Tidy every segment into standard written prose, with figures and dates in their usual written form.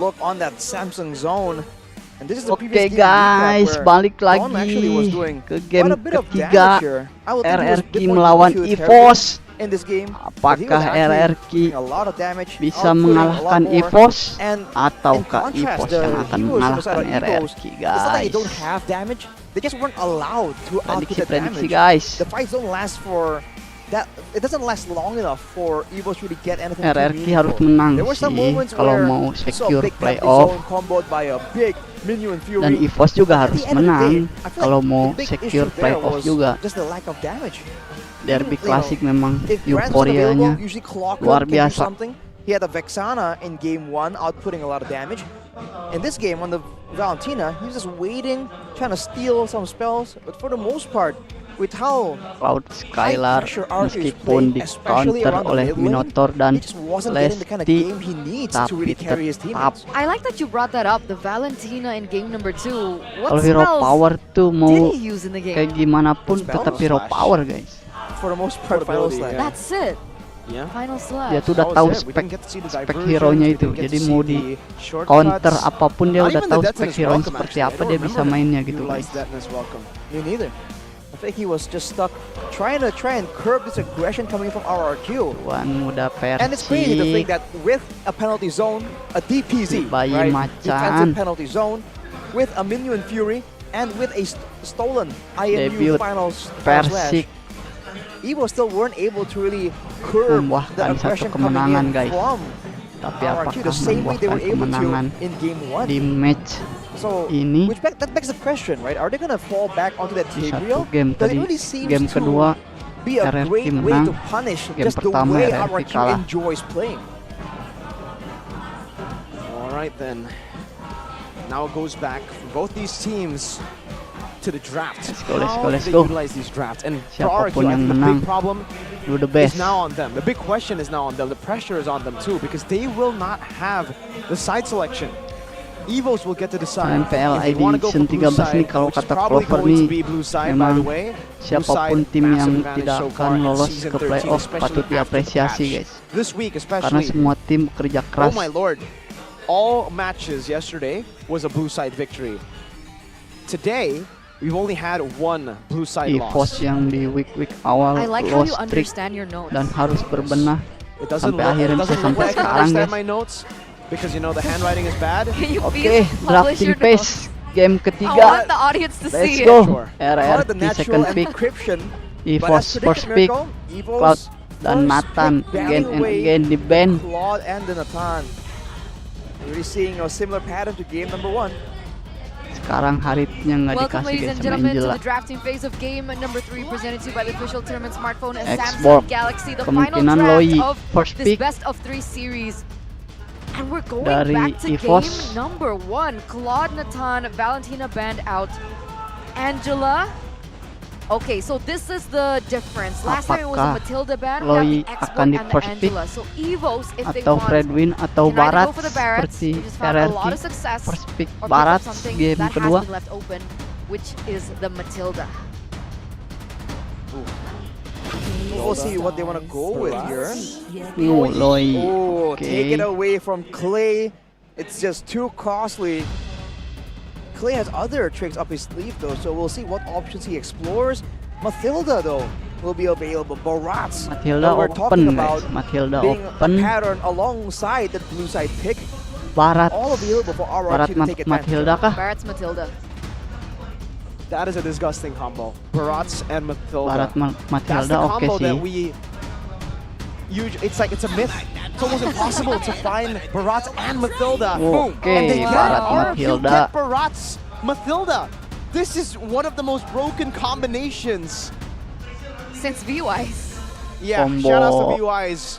look on that Samsung zone. And this is the Oke previous game guys, recap where balik Dawn actually was lagi doing ke game quite a bit of ketiga damage here. I would think he was a RRQ bit more melawan used to his Evos. in this game, but he was Apakah actually RRQ doing a lot of damage, bisa outputting a mengalahkan lot more. Evos And ataukah in contrast, Evos yang the akan heroes on the mengalahkan side of Evos, RRQ it's not that they guys? don't have damage, they just weren't allowed to output the Prediksi damage. guys. The fights don't last for that. It doesn't last long enough for Evos to really get anything too RRQ meaningful. harus menang There were some sih moments kalau where mau you saw a secure big empty playoff. zone comboed by a big minion fury. Dan Evos juga harus At the end of the day, menang I feel like kalau the mau big secure issue there playoff was juga. just the lack of damage. Derby You know, klasik memang If Brand's available, euforianya usually Clock luar can do biasa. something. He had a Vexana in game 1, outputting a lot of damage. In this game, on the Valentina, he was just waiting, trying to steal some spells. But for the most part, with how Cloud Skylar pressure Archer is meskipun playing, di especially counter around the oleh mid lane, Minotaur dan he just wasn't getting the kind of Lesti, game he needs to really tapi carry his tetap teammates. I like that you brought that up, the Valentina in game number 2. What kalau hero spells power tuh did mau he use in the game? kayak gimana pun Spell? tetap hero power guys. For the most part, final Portability, slash. yeah. That's it. Yeah. Final Dia slash. tuh udah That was tahu it. We spek didn't get to see the spek diversions, hero-nya we itu. didn't get Jadi to mau see di the shortcuts. counter apapun dia Not udah even tahu the death in spek his hero welcome, seperti actually. I apa don't dia bisa remember him mainnya gitu guys. utilize that in his welcome. Me neither. I think he was just stuck trying and curb this aggression coming from RRQ. Tuan muda And it's crazy to think Persik. that with a penalty zone, a DPZ, Bayi right? macan. Defensive penalty zone, with a minion fury, and with a stolen Debut IMU finals Persik Evo still weren't able to really curb the membuahkan satu aggression coming kemenangan in guys. from Tapi RRQ apakah the same way they membuahkan were able kemenangan to in game 1. di match So, ini? that begs the question, right? Are they gonna fall back onto that Di Gabriel? satu game But it tadi, really seems game to kedua be a RRQ great way menang, to punish game just the pertama way RRQ RRQ kalah. enjoys playing. All right then. Now it goes back for both these teams to the draft. Let's go, let's How go, do let's they go. utilize these drafts? And for Siapapun RRQ, I yang think the menang, big problem do the is best. now on them. The big question is now on them. The pressure is on them too because they will not have the side selection. Evos will get to decide MPL if they want to go for Edition blue 13 side, nih kalau which is kata probably Clover going to nih, be blue side, by memang the way. siapapun Blue side, tim yang massive advantage tidak so akan far in lolos season ke 13, playoff especially patut after the diapresiasi patch. guys. This week Karena especially. semua tim bekerja Oh keras. my lord. All matches yesterday was a blue side victory. Today, we've only had one blue side Evos loss. yang di week awal I like how lost you streak understand your notes. dan harus berbenah It doesn't sampai look, akhirnya it doesn't bisa look sampai like I can sekarang understand guys. my notes because you know the handwriting is bad. Can you Oke, please publish drafting your pace notes? game I ketiga. want the audience to Let's see go. it. Sure. Call it the RRQ natural second pick, encryption. But Evos as first predicted, pick, Miracle, Evos Cloud dan first Nathan pick again batting and away again di band. Claude and the Nathan. Really seeing a similar pattern to game number 1. Sekarang Haritnya nggak Welcome, dikasih ladies guys and sama gentlemen, to Angela. the drafting phase of game number 3, presented to you by the official tournament smartphone and Xbox. Samsung Galaxy. The final Kemungkinan draft Loi of first this pick best of 3 series. And we're going dari back to Evos. game number 1. Claude, Nathan, Valentina band out. Angela. Okay, so this is the difference. Last time it was a Apakah Matilda band, now Loi the Export akan di and the first pick Angela. So Evos, if they atau want, Fredwin atau can either Barat go for the Barretts, seperti who just found a lot RRQ of success, first pick or pick up Barat something game that kedua. has been left open, which is the Matilda. We'll see what they want to go with here. Loi. Oh, Oke. take it away from Clay. It's just too costly. Clay has other tricks up his sleeve though, so we'll see what options he explores. Matilda though will be available. Barats, Matilda we're talking open about guys. Matilda being open. a pattern alongside the blue side pick. Barat. All available for Barat RRQ to take advantage Matilda of. kah? Barrett's Matilda. That is a disgusting combo. Barats and Matilda. Barat That's Matilda the oke combo that sih. we it's like it's a myth. It's almost impossible to find Barats and Matilda. Oke, And they get Barat RRQ Matilda. get Barats Matilda. This is one of the most broken combinations. Since VYs. Yeah, Combo. shout out to VYs.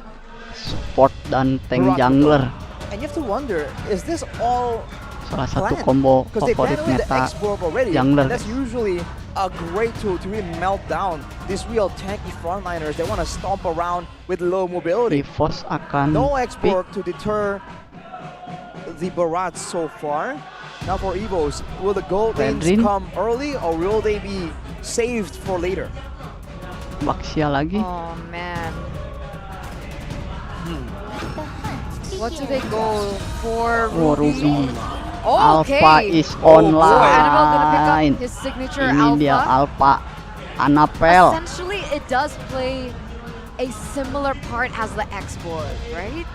Support dan tank Barat jungler. And you have to wonder, is this all Salah satu planned? combo Because they favorit banned away the meta X-Borg already. jungler. And that's usually a great tool to really melt down these real tanky frontliners that want to stomp around with low mobility. Evos akan No pick X-Borg to deter the Barats so far. Now for Evos, will the gold lanes Rendrin. come early or will they be saved for later? Baxia lagi. Oh man. What do they go for Oh, Ruby. Okay. Alpha is So Annabelle gonna pick online. up his signature Ini dia Alpha. Alpha Annabelle. Essentially, it does play a similar part as the X-board, right?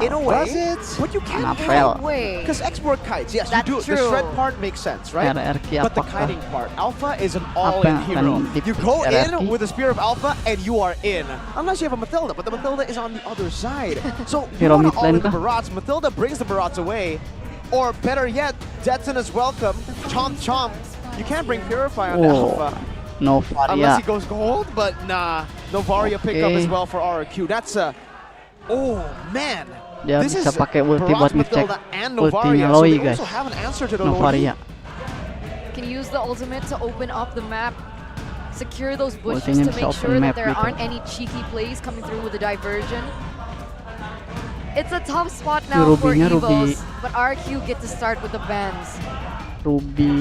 In a way, Does it? but you can't Annabelle. Way. because export kites. Yes, That's you do. The true. shred part makes sense, right? RRQ But the apakah kiting part, Alpha is an Apa all-in yang hero. akan You dipilih go RRQ? in with the Spear of Alpha and you are in. Unless you have a Mathilda, but the Mathilda is on the other side. So you Hero want mid to all in lane the kah? Barats. Mathilda brings the Barats away. Or better yet, Jetson is welcome. Chomp chomp. You can't bring Purify on the Oh, Alpha. Novaria. Unless he goes gold, but nah. Novaria pickup Okay. as well for RRQ. That's a... Oh, man. Dia This bisa is pakai ulti Barats, buat ngecek Mathilda, and ultinya Novaria. So Loi, they guys. also have an answer to the Loi. Novaria. Can use the ultimate to open up the map, secure those bushes Ultinya to bisa make open sure map that there gitu. aren't any cheeky plays coming through with the diversion. It's a tough spot now for Ruby-nya Evos, Ruby. but RQ get to start with the bans. Ruby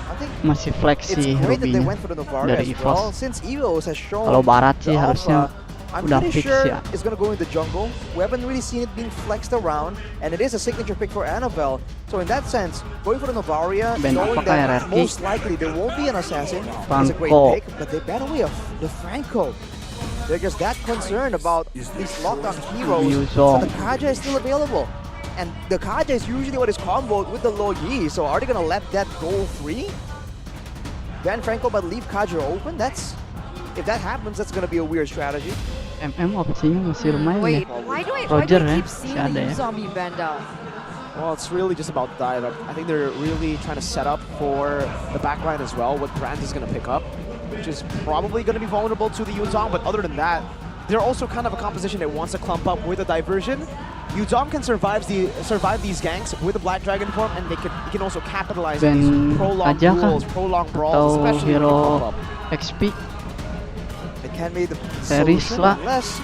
I think masih flex it's sih great that they Ruby-nya. went for the Novaria Dari as well, Evos. since Evos has shown Kalau Barat sih the harusnya Alpha. I'm udah pretty fix sure ya. it's gonna go in the jungle. We haven't really seen it being flexed around, and it is a signature pick for Annabelle. So in that sense, going for the Novaria, Ben, knowing apakah that RRQ? most likely there won't be an assassin, is a great Franco. pick. But they ban away the Franco. They're just that concerned about these lockdown heroes. So Yuzong. the Kaja is still available. And the Kaja is usually what is comboed with the Loyi. So are they gonna let that go free? Ban Franco but leave Kaja open? If that happens, that's gonna be a weird strategy. MM opsinya masih lumayan Wait, ya. why do I Roger, keep eh? seeing Masih ada the ya. zombie band out? Well, it's really just about dive. I think they're really trying to set up for the backline as well, what Brand is going to pick up, which is probably going to be vulnerable to the Yuzong, but other than that, they're also kind of a composition that wants to clump up with a diversion. Yuzong can survive these ganks with the Black Dragon form, and he can also capitalize on these Ben prolonged aja kah? duels, prolonged brawls, Atau especially when you clump hero up. XP It can be the Series solution lah. unless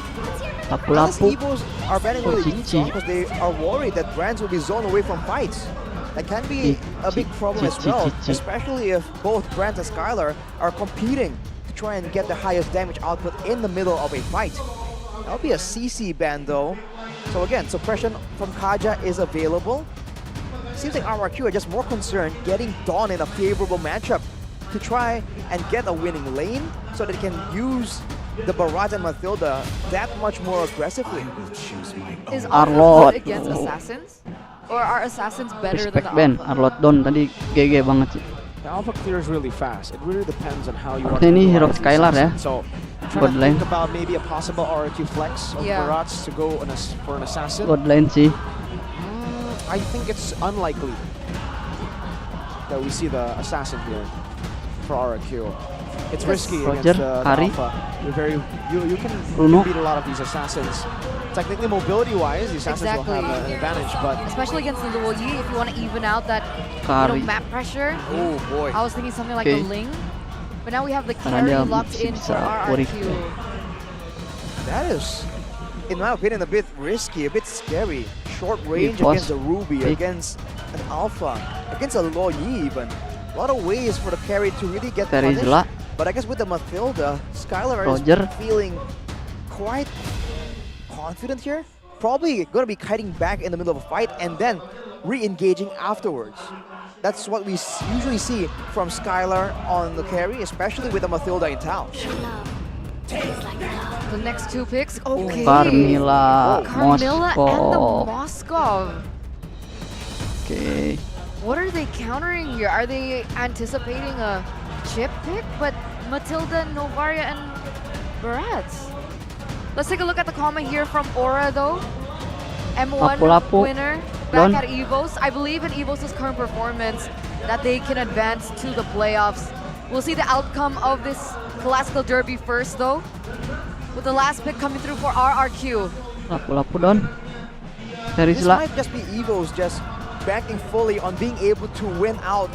lapu-lapu. Evos are banning Oh, away the Cici. Yuzong because they are worried that Brands will be zoned away from fights. That can be a big problem as well, Cici. especially if both Brands and Skylar are competing to try and get the highest damage output in the middle of a fight. That'll be a CC ban though. So again, suppression from Kaja is available. Seems like RRQ are just more concerned getting Dawn in a favorable matchup to try and get a winning lane so that they can use the Barat and Mathilda that much more aggressively. Is Arlot. Alpha good against assassins? Or are assassins better than Respect the Ben, Alpha? Arlot Don tadi GG banget sih. The Alpha clears really fast. It really depends on how you Artinya ini hero utilize the Skylar ya. assassin. So, I'm God trying to lane. think about maybe a possible RRQ flex of Yeah. Barats to go for an assassin. God lane sih. I think it's unlikely that we see the assassin here for RRQ. It's risky Roger, against the Hari. Alpha. You can Bruno. beat a lot of these assassins. Technically, mobility-wise, the assassins will have Exactly. an advantage, but Especially against the Luo Yi, if you want to even out that Kari. map pressure. Oh boy. I was thinking something like Okay. the Ling. But now we have the Karena carry dia locked masih in bisa for purif. RRQ. That is, in my opinion, a bit risky, a bit scary. Short range Evos. against a Ruby, Big. against an Alpha, against a Loyi even. A lot of ways for the carry to really get Dari punished. Zela. But I guess with the Mathilda, Skylar Roger. is feeling quite confident here. Probably going to be kiting back in the middle of a fight and then re-engaging afterwards. That's what we usually see from Skylar on the carry, especially with the Mathilda in town. The next two picks. Okay. Carmilla, Carmilla and the Moskov. Moskov. Oke. What are they countering here? Are they anticipating a chip pick? But Matilda, Novaria, and Barats. Let's take a look at the comment here from Aura though. M1 Lapu-lapu. winner back Don. at Evos. I believe in Evos' current performance that they can advance to the playoffs. We'll see the outcome of this classical derby first though. With the last pick coming through for RRQ. Lapu-lapu Don. Dari This Zela. might just be Evos just banking fully on being able to win out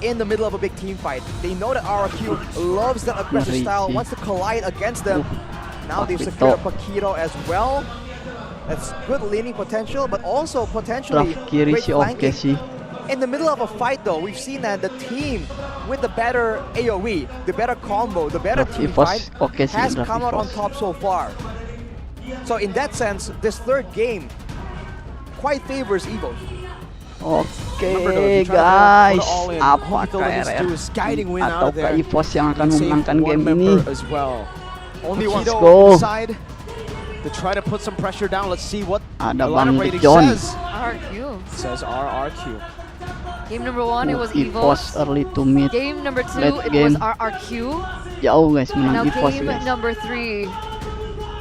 in the middle of a big team fight. They know that RRQ loves that aggressive Ngeri style, sih. wants to collide against them. Now they've Pakito. secured a Paquito as well. That's good leaning potential, but also potentially Draft kiri great sih oke flanking. sih. In the middle of a fight though, we've seen that the team with the better AoE, the better combo, the better Draft team Evos fight oke sih, has draft come out on Evos. top so far. So in that sense, this third game, quite favors Evos. Remember though, Oke if you try to put guys, it all in, all apakah Matilda needs to do RR is guiding win out of ataukah there. Evos yang akan Save memenangkan one game member ini? as well. Only Let's Kido go. inside to try to put some pressure down. Let's see what Ada a lot of Bang rating John. says. RQ. Says RRQ. Game number 1, it was Evos Evos. early to mid. Game number 2, Late it game. was RRQ. Jauh guys And now menang Evos game guys. number 3,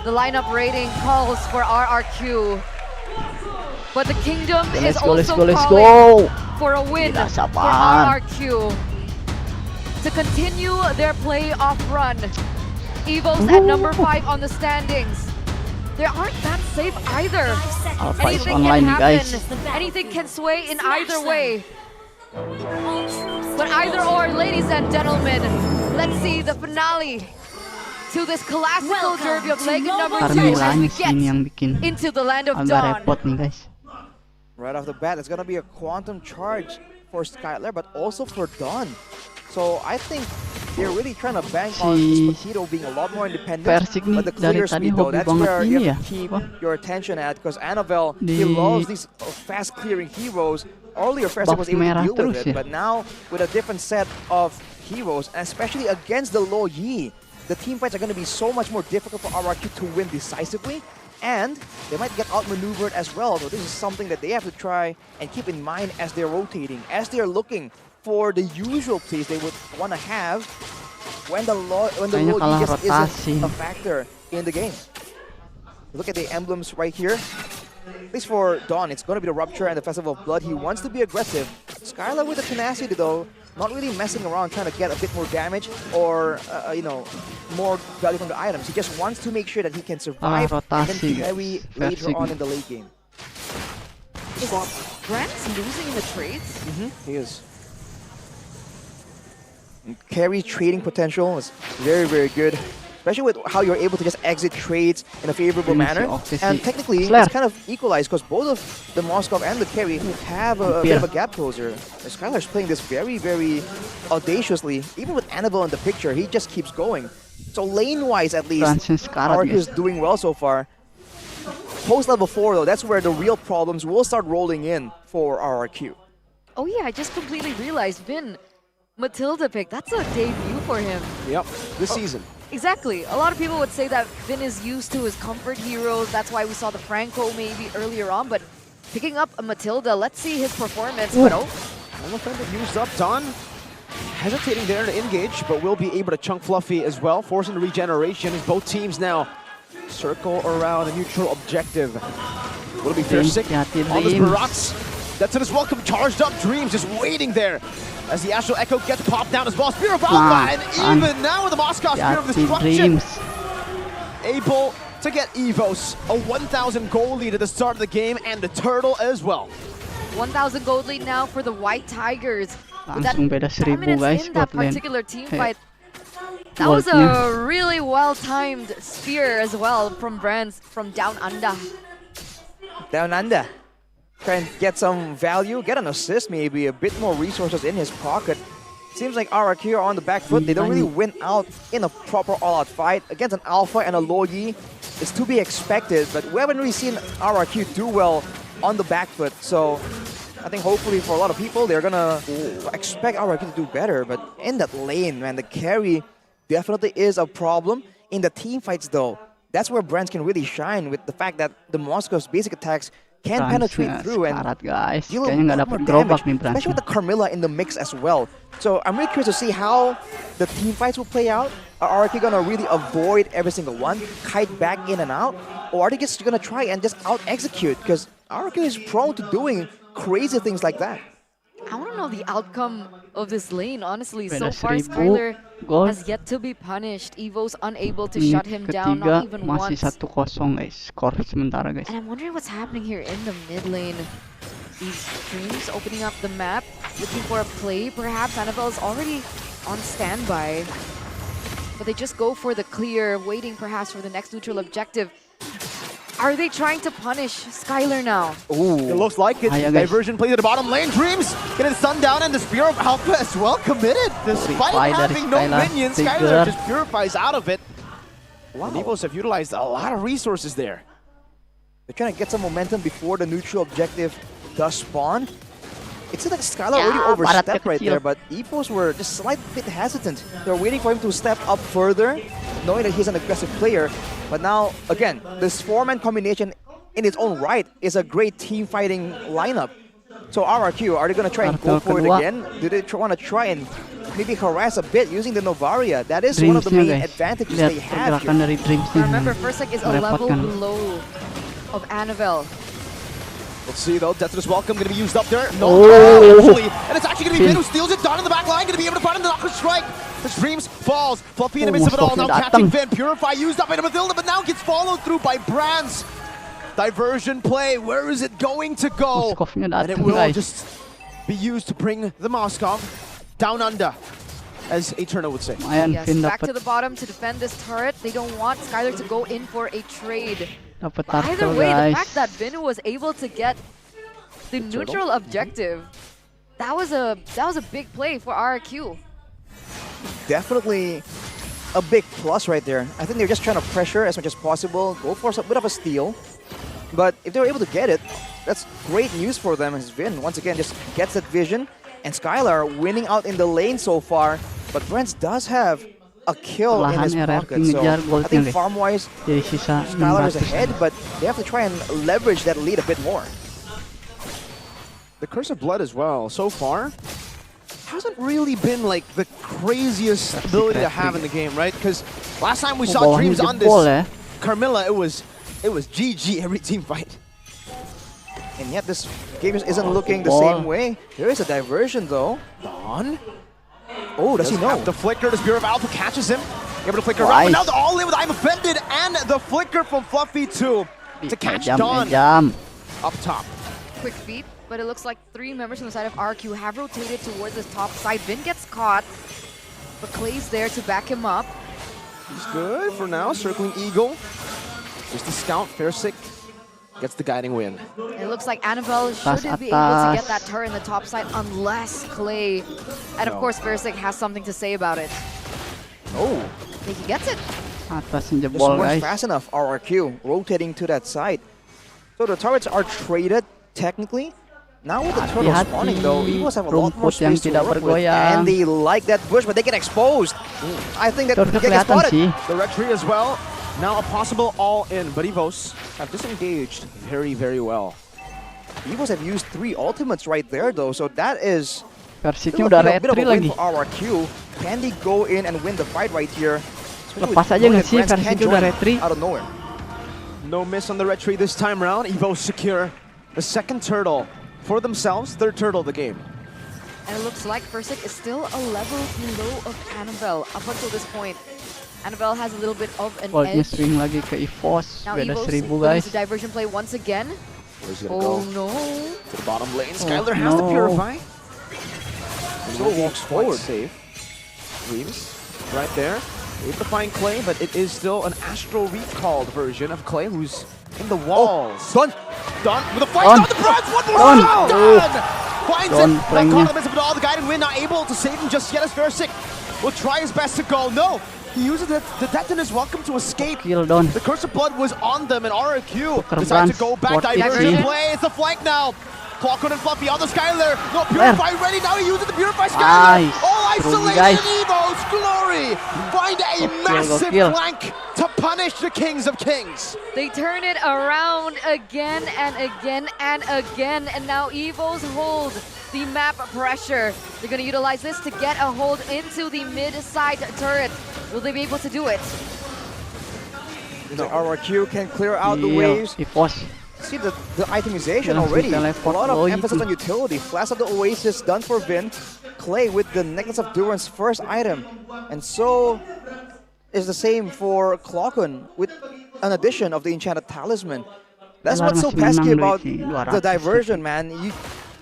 the lineup rating calls for RRQ. But the kingdom is Let's also go, let's calling go. for a win Tidak for sabar. RRQ to continue their playoff run. Evos at number 5 on the standings. They aren't that safe either. Alpha is Anything online can happen. guys. Anything can sway in either way. But either or, ladies and gentlemen, let's see the finale to this classical derby of leg number 2 as Carmilanya we sih ini yang get bikin into the land of agak dawn. repot nih guys. Right off the bat, it's gonna be a quantum charge for Skylar, but also for Dawn. So I think they're really trying to bank on Si Mosquito being a lot more independent. Persik nih But the dari clear tadi speed though, hobi that's banget where ini you ya. have to keep Wah, your attention at, because Annabelle, he Di loves these fast clearing heroes. Earlier, Persik was buff able to merah deal with terus it, ya. but now with a different set of heroes, especially against the low Yi, the team fights are going to be so much more difficult for RRQ to win decisively, and they might get outmaneuvered as well. So this is something that they have to try and keep in mind as they're rotating, as they're looking for the usual plays they would want to have when the low Kayaknya Yi kalah just rotasi. isn't a factor in the game. Look at the emblems right here. At least for Dawn, it's going to be the Rupture and the Festival of Blood. He wants to be aggressive. Skylar with the tenacity though, not really messing around trying to get a bit more damage or, you know, more value from the items. He just wants to make sure that he can survive and then rotasi, carry guys. later on in the late game. Is Brent's losing in the trades? He is. And carry trading potential is very, very good. Especially with how you're able to just exit trades in a favorable Ini si manner. Oke And sih. technically, Slayer. it's kind of equalized because both of the Moskov and the carry have a bit of a gap closer. Skylar's playing this very, very audaciously. Even with Annabelle in the picture, he just keeps going. So lane-wise, at least, Transcend sekarat RQ guys. is doing well so far. Post level 4 though, that's where the real problems will start rolling in for RRQ. Oh yeah, I just completely realized Vin Matilda pick. That's a debut for him. Yep, this season. Exactly. A lot of people would say that Vin is used to his comfort heroes. That's why we saw the Franco maybe earlier on. But picking up a Matilda, let's see his performance. But oh, Elephant used up. Dawn hesitating there to engage, but will be able to chunk Fluffy as well, forcing the regeneration as both teams now circle around a neutral objective. Will it be Dreams, Persik? hati-hati, All this Dreams. Barats. That's in his welcome. Charged up Dreams just waiting there as the Astral Echo gets popped down as well. Spear of Alpha, and even now with the Moscow Spear of Hati Destruction, Dreams. able to get Evos a 1,000 goal lead at the start of the game, and the Turtle as well. 1,000 gold lead now for the White Tigers. With that Langsung beda 1000 dominance guys in that buat lane. particular team Hey, fight. That was goldnya. a really well-timed spear as well from Brands from down under. Down under. Try and get some value, get an assist maybe, a bit more resources in his pocket. Seems like RRQ are on the back foot. They don't really win out in a proper all-out fight. Against an Alpha and a low Yi, it's to be expected, but we haven't really seen RRQ do well on the back foot. So I think hopefully for a lot of people, they're gonna expect RRQ to do better. But in that lane, man, the carry definitely is a problem. In the team fights though, that's where Brands can really shine with the fact that the Moscow's basic attacks can penetrate Transnya through and sekarat guys. deal a Kayaknya nggak lot dapat more gerobak damage, nih Brans. especially with the Carmilla in the mix as well. So I'm really curious to see how the team fights will play out. Are RRQ gonna really avoid every single one, kite back in and out, or are they just gonna try and just out-execute? Because RRQ is prone to doing crazy things like that. I want to know the outcome of this lane, honestly. So Beda far, 1000 Skylar gol. has yet to be punished. Evo's unable to Menit shut him down, ketiga not even masih once. 1-0 guys. Skor sementara guys. And I'm wondering what's happening here in the mid lane. These Dreams opening up the map, looking for a play. Perhaps Annabelle is already on standby. But they just go for the clear, waiting perhaps for the next neutral objective. Are they trying to punish Skylar now? It looks like it. Ayo, guys. Diversion play to the bottom lane. Dreams getting sunned down, and the Spear of Alpha as well committed. Despite Reply dari having no Skylar. minions, Trigger. Skylar just purifies out of it. And Evos have utilized a lot of resources there. They're trying to get some momentum before the neutral objective does spawn. It's like Skylar already Barat overstepped right kecil. there, but Evos were just slightly bit hesitant. They're waiting for him to step up further, knowing that he's an aggressive player. But now, again, this four-man combination in its own right is a great team fighting lineup. So RRQ, are they going to try and go Kartel for it kedua. again? Do they want to try and maybe harass a bit using the Novaria? That is one of the main Dreamsnya guys. advantages Lihat they have pergerakan here. dari Dreamsnya. Remember, Versek is a level Merepotkan. below of Annabelle. Let's see though, Death is Welcome going to be used up there. No, Oh. actually. And it's actually going to be Finn. Finn who steals it. Don in the back line, going to be able to find him the knocker strike. The Dreams falls. Fluffy in the midst of it all. Now Muskofnya catching datang. Finn. Purify used up into Mathilda, but now gets followed through by Brands. Diversion play. Where is it going to go? Muskofnya And it datang will guys. just be used to bring the Moskov down under, as Eterna would say. Lumayan Yes, Finn back to dapat the bottom to defend this turret. They don't want Skylar to go in for a trade. dapat But either turtle way, the guys. fact that Vinu was able to get the neutral objective, that was a big play for RRQ. Definitely a big plus right there. I think they're just trying to pressure as much as possible, go for a bit of a steal. But if they were able to get it, that's great news for them as Vin once again just gets that vision. And Skylar winning out in the lane so far. But Brents does have a kill in his Perlahan RRQ pocket. So ngejar I goldnya think deh. farm-wise, Jadi sisa Skylar is 600. ahead, but they have to try and leverage that lead a bit more. The Curse of Blood as well, so far, hasn't really been like the craziest ability to have in the game, right? Because last time we saw Bawahnya Dreams on jebol this ya. Carmilla, it was GG every team fight. And yet this game isn't looking the Ball. same way. There is a diversion though. Dawn Oh, does he know? The flicker, the Spear of Alpha catches him. Able to flicker around, but Nice. now the all-in with I'm Offended and the flicker from Fluffy too to catch Dawn Jam. up top. Quick feet, but it looks like 3 members on the side of RQ have rotated towards this top side. Vin gets caught, but Clay's there to back him up. He's good for now, circling Eagle. Just the scout, Fairsick gets the guiding win. It looks like Annabelle Pas shouldn't be able to atas. get that turret in the top side unless Clay, and of No. course Versek has something to say about it. Oh, I think he gets it. Atasnya just jebol weren't guys. fast enough. RRQ rotating to that side. So the turrets are traded technically. Now with the turtle Hati-hati. spawning though, Evos have a lot more Rumput yang space to tidak work with. bergoyang. And they like that bush, but they get exposed. I think that Turtle they get kelihatan spotted. sih. The red tree as well. Now a possible all-in, but Evos have disengaged very, very well. Evos have used 3 ultimates right there though, so that is Persicnya still udah a bit of retry a win lagi. for RRQ. Can they go in and win the fight right here? Especially Lepas with aja knowing nggak that sih, Brands Persik can udah join retry. out of nowhere. No miss on the red tree this time around. Evos secure the second turtle for themselves, third turtle of the game. And it looks like Versek is still a level below of Annabelle up until this point. Annabelle has a little bit of an Goldnya edge. swing lagi ke Evos. Now Beda Evos 1000 will guys. use the diversion play once again. Where's he gonna Oh go? no. To the bottom lane. Oh, Skylar has the no. Purify. So walks forward. Safe. Reeves right there. Able to find Clay, but it is still an Astro recalled version of Clay who's in the walls. Done. Done with a fight Done. on the Bronze. One more Done. shot. Oh. Done. Finds Done, it. Not playing caught in it. the midst of it all. The guiding win not able to save him just yet as Versick will try his best to go. No. He uses the Deton is welcome to escape. Kill Don. The Curse of Blood was on them, and RRQ Tuker decides to Brands, go back. worth it Diversion sih. play. It's the flank now. Clockwood and Fluffy on the Skylar. No, Purify ready. Now he uses the Purify Skylar. Nice. All Rugi, isolated guys. in Evos. Glory. Find a massive kill. flank to punish the Kings of Kings. They turn it around again and again and again, and now Evos hold the map pressure. They're going to utilize this to get a hold into the mid-side turret. Will they be able to do it? The RRQ can clear out the Kill waves. Evos. See the itemization Langsung already. A teleport lot of low emphasis itu. on utility. Flash of the Oasis done for Vin. Clay with the Necklace of Durance first item. And so is the same for Clockun with an addition of the Enchanted Talisman. That's Alar what's so masih pesky menang about lagi, the 200. diversion, man.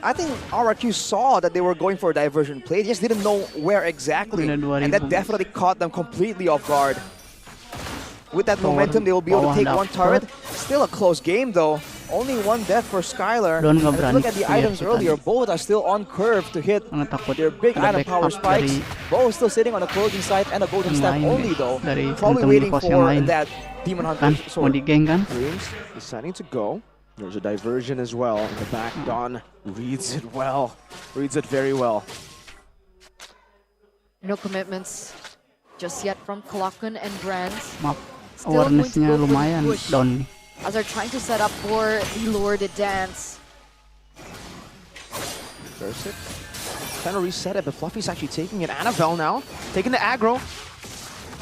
I think RRQ saw that they were going for a diversion play. They just didn't know where exactly. Udah 2000. And that definitely caught them completely off guard. With that Tower momentum, they will be able to bawah take one dapet. turret. Still a close game though. Only one death for Skylar. Don nggak And if you berani look at the clear items sih earlier, tadi. both are still on curve to hit Karena takut their big ada item power backup spikes. dari Both still sitting on the closing side and a golden yang staff lain, only guys. though. Dari Probably teman-teman waiting Evos yang for lain. that Demon Hunter Kan mau sword. di geng kan? Dreams deciding to go. There's a diversion as well in the back. Don reads it well. Reads it very well. No commitments just yet from Kalakun and Brands. Maaf, Still going to awareness-nya go for the lumayan push down nih. as they're trying to set up for the Lord Dance. Bersic trying to reset it, but Fluffy's actually taking it. Annabelle now taking the aggro,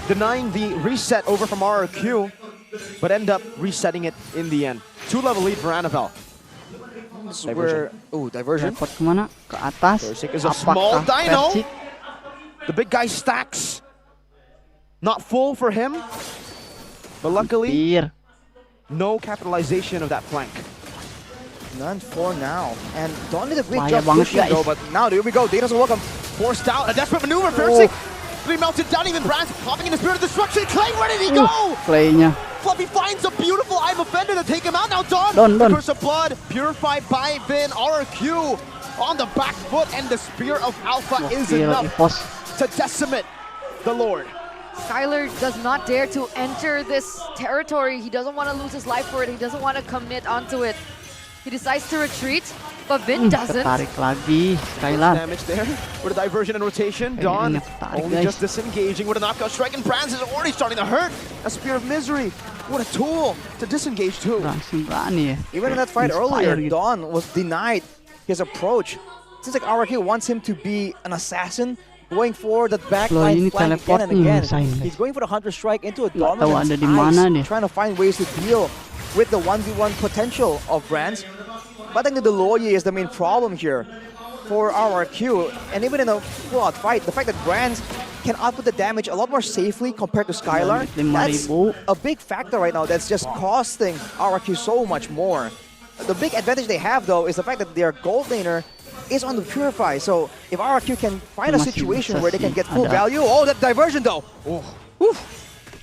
denying the reset over from RRQ, but end up resetting it in the end. 2-level lead for Annabelle. This is where, diversion. Teleport kemana? Ke atas. Bersic is a small Apakah dino. Persik? The big guy stacks. Not full for him, but luckily Hampir. no capitalization of that flank. None for now. And Don did a great Bahaya job banget, pushing guys. though, but now here we go. Data's welcome. Forced out, a desperate maneuver. Bersic, three melted down. Even Brands popping in the spirit of destruction. Clay, where did he go? Play-nya. Fluffy finds a beautiful I'm offender to take him out. Now Don, Don. the Curse of Blood, purified by Vin. RQ on the back foot, and the Spear of Alpha is Gila, enough Evos. to decimate the Lord. Skylar does not dare to enter this territory. He doesn't want to lose his life for it. He doesn't want to commit onto it. He decides to retreat, but Vin doesn't. Ketarik lagi, Skylar. Damage there with a diversion and rotation. Don ketarik, only guys. just disengaging with a knockout strike, and Brands is already starting to hurt. A Spear of Misery. What a tool to disengage too. Berani ya. Even in that fight Inspire earlier, gitu. Don was denied his approach. Seems like RRQ wants him to be an assassin, going for the Loh, backline ini flank again and teleport nih, again. Rasain, guys. He's going for the Hunter Strike into a Nggak tahu dominance ada di mana ice, nih. trying to find ways to deal with the 1v1 potential of Brands. But I think the Deloye is the main problem here for RRQ. And even in a full-out fight, the fact that Brands can output the damage a lot more safely compared to Skylar, that's 5.000. a big factor right now that's just costing RRQ so much more. The big advantage they have though is the fact that their gold laner is on the Purify. So if RRQ can find a Masih situation bisa where they can sih, get full ada. value, that diversion though.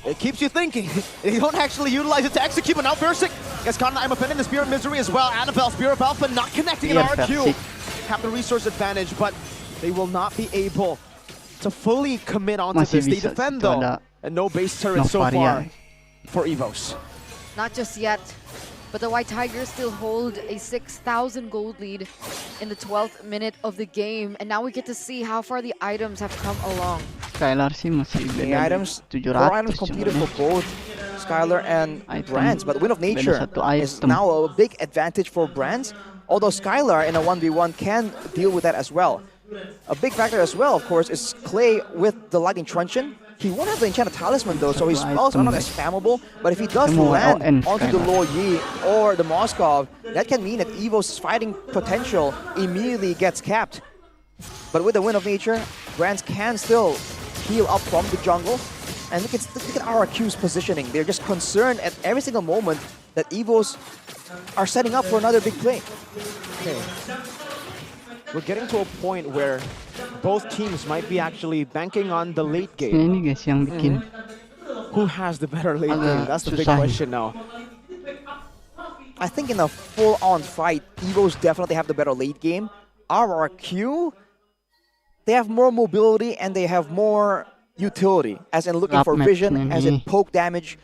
It keeps you thinking. They don't actually utilize it to execute, but now Bersic gets caught in the I'm offending the Spear of Misery as well. Annabelle, Spear of Alpha not connecting in Iya, RQ. Persik. Have the resource advantage, but they will not be able to fully commit onto Masih this. They bisa defend situ though, ada and no base turret so far Novaria. for Evos. Not just yet, but the White Tigers still hold a 6,000 gold lead in the 12th minute of the game. And now we get to see how far the items have come along. Skylar sih masih The beda items, 700 4 items completed cuman for ya. both Skylar and Item. Brands, but Wind of Beda Nature satu is item. now a big advantage for Brands, although Skylar in a 1v1 can deal with that as well. A big factor as well, of course, is Clay with the Lightning Truncheon. He won't have the Enchanted Talisman though, so his Satu spells are not item, as spammable, but if he does Semua land LN onto the Skylar. Lo Yi or the Moskov, that can mean that Evos' fighting potential immediately gets capped. But with the Wind of Nature, Brands can still heal up from the jungle. And look at RRQ's positioning. They're just concerned at every single moment that Evos are setting up for another big play. Okay. We're getting to a point where both teams might be actually banking on the late Nah, game. ini guys yang bikin Who has the better late Agak game? That's the big susah. question now. I think in a full-on fight, Evos definitely have the better late game. RRQ, they have more mobility and they have more utility, as in looking Gelap for vision, mapnya as in nih. poke damage.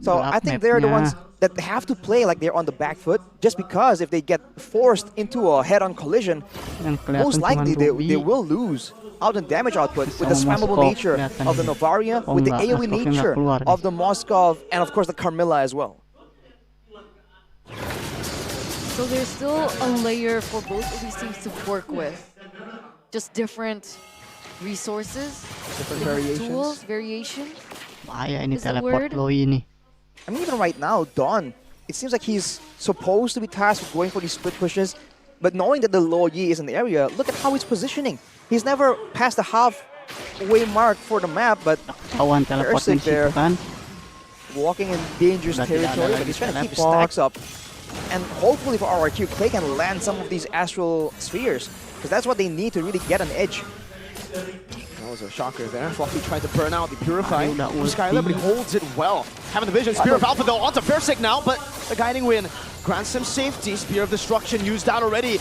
So I think they're the ones that have to play like they're on the back foot, just because if they get forced into a head-on collision, yang kelihatan most cuman likely Ruby. they will lose out in damage output with the Sama spammable Moskov nature kelihatan of the nih. Novaria, Oh with the enggak, AoE Moskov yang nggak nature keluar of nih. the Moskov, and of course the Carmilla as well. So there's still a layer for both of these teams to work with. Just different resources, Different variations. tools, variation. Bahaya ini Is the teleport word? lo ini. I mean, even right now, Don, it seems like he's supposed to be tasked with going for these split pushes, but knowing that the Lo Yi is in the area, look at how he's positioning. He's never passed the halfway mark for the map, but Kawan teleportnya di there. situ kan. walking in dangerous Udah tidak ada territory, but lagi he's trying to keep his teleport. stacks up. And hopefully for RRQ, Clay can land some of these astral spheres, because that's what they need to really get an edge. That was a shocker there. Fluffy tried to burn out the Purify Aduh, udah from Skylar, but he holds it well. Having the vision, Spear of Alpha though onto Bersic now, but the guiding win grants him safety. Spear of Destruction used out already.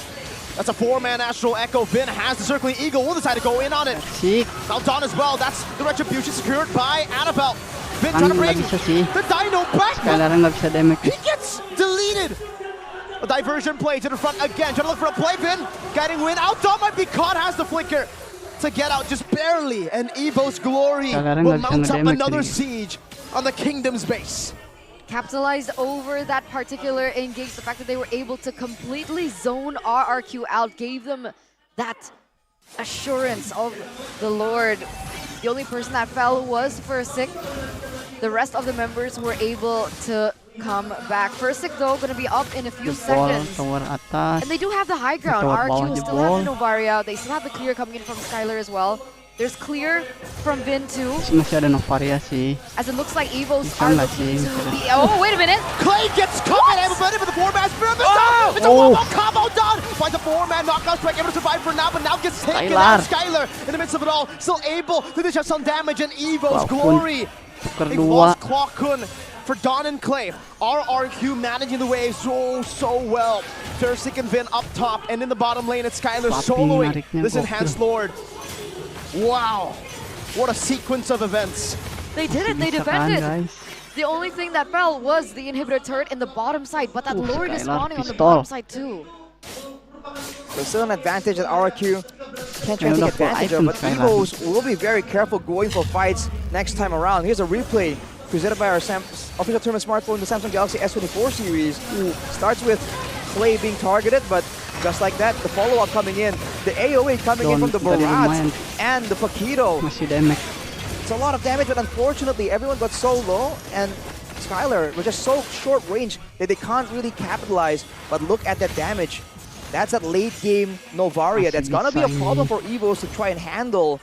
That's a 4-man Astral Echo. Vin has the Circling Eagle. Will decide to go in on it. Sik. Now Dawn as well. That's the Retribution secured by Annabelle. Vin trying to Nggak bring bisa sih. the Dino back. but Skylar nggak bisa damage. He gets deleted. A diversion play to the front again. Trying to look for a play. Vin guiding win. Out. Dawn might be caught. Has the flicker to get out just barely. And Evo's glory Skylar will nggak bisa mount up nge-damage another lagi. siege on the Kingdom's base. Capitalized over that particular engage. The fact that they were able to completely zone RRQ out gave them that assurance of the Lord. The only person that fell was Fursic. The rest of the members were able to come back. Fursic though gonna be up in a few Jebol seconds. tower atas. And they do have the high ground. Tower bawah RRQ still have the jebol. Novaria. They still have the clear coming in from Skylar as well. There's clear from Vin too. Masih ada Novaria sih. As it looks like Evos Bisa are nggak looking sih? to be... Oh, wait a minute! Clay gets caught and everybody with the 4-man Spear. Oh! It's a one-ball combo done. Finds a 4-man knockout strike, able to survive for now, but now gets taken out. Skylar in the midst of it all, still able to dish out some damage, and Evo's glory. Tuker They've dua. lost Claw Kun for Dawn and Clay. RRQ managing the wave so well. Fursic and Vin up top, and in the bottom lane, it's Skylar Swapping soloing nariknya this gokil. enhanced lord. Wow, what a sequence of events. They did it, they Bisa kan, defended. guys? The only thing that fell was the inhibitor turret in the bottom side, but that Lord is Skylar spawning on the pistol. bottom side too. So still an advantage at RQ. Can't try to Udah take full advantage of, item but Skylar. Evos will be very careful going for fights next time around. Here's a replay presented by our official tournament smartphone, the Samsung Galaxy S24 series. Starts with Clay being targeted, but just like that, the follow-up coming in. The AOE coming in from the Tadi Barats lumayan. and the Paquito. Masih damage. It's a lot of damage, but unfortunately, everyone got so low, and Skylar was just so short range that they can't really capitalize. But look at that damage. That's that late game Novaria. Masih That's gonna be a bisa problem ini. for Evos to try and handle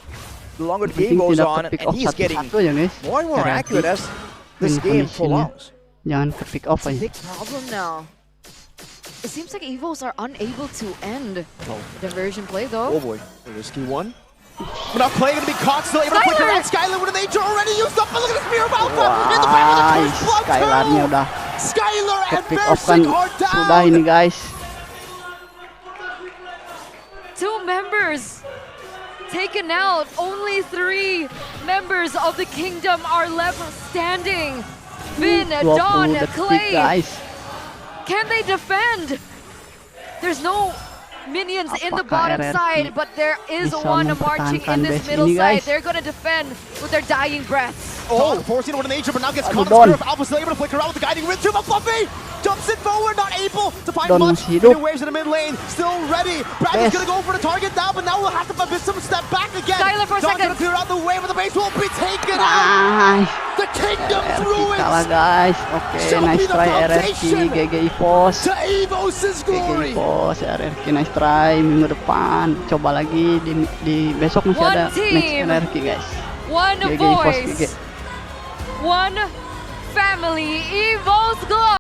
the longer the Penting game goes tidak on, ke-pick and off he's getting satu-satu ya guys. more and more Hati-hati. accurate as this Win game conditionnya. prolongs. Jangan ke pick off aja. Big problem now. It seems like Evos are unable to end the diversion play Oh though. boy. A risky one. But now Clay gonna be caught, still able to flicker Skylar! out. Skylar with an nature already used up, but look at the spear of Alpha in the back with the Wah, first blood Skylarnya too. udah Skylar ke and pick off kan Bersic are sudah ini down. guys. Two members taken out. Only 3 members of the kingdom are left standing. Vin, 20 Dawn, detik Clay. guys. Can they defend? There's no minions in the Apakah bottom RRQ side, but there is bisa one marching in mempertahankan this base middle ini, side. guys? They're gonna defend with their dying breaths. Oh, forcing with an nature, but now gets Aduh, caught on the Don. spear of Alpha, still able to flicker out with the guiding ring. But Fluffy jumps it forward, not able to find Don much. masih hidup. He waves in the mid lane, still ready. Bradley's Best. gonna go for the target now, but now we'll have to some step back again. Skylar for a Dawn's second. gonna clear out the way, but the base will be taken out. Nice. The Kingdom's RRQ kalah ruins guys. Oke, Shall nice be the try RRQ. foundation. GG Evos. to Evos' GG glory. Evos. RRQ nice try. Minggu depan coba lagi di besok masih One ada next team. RRQ guys. One GG Evos, voice, GG. one family, Evos glory.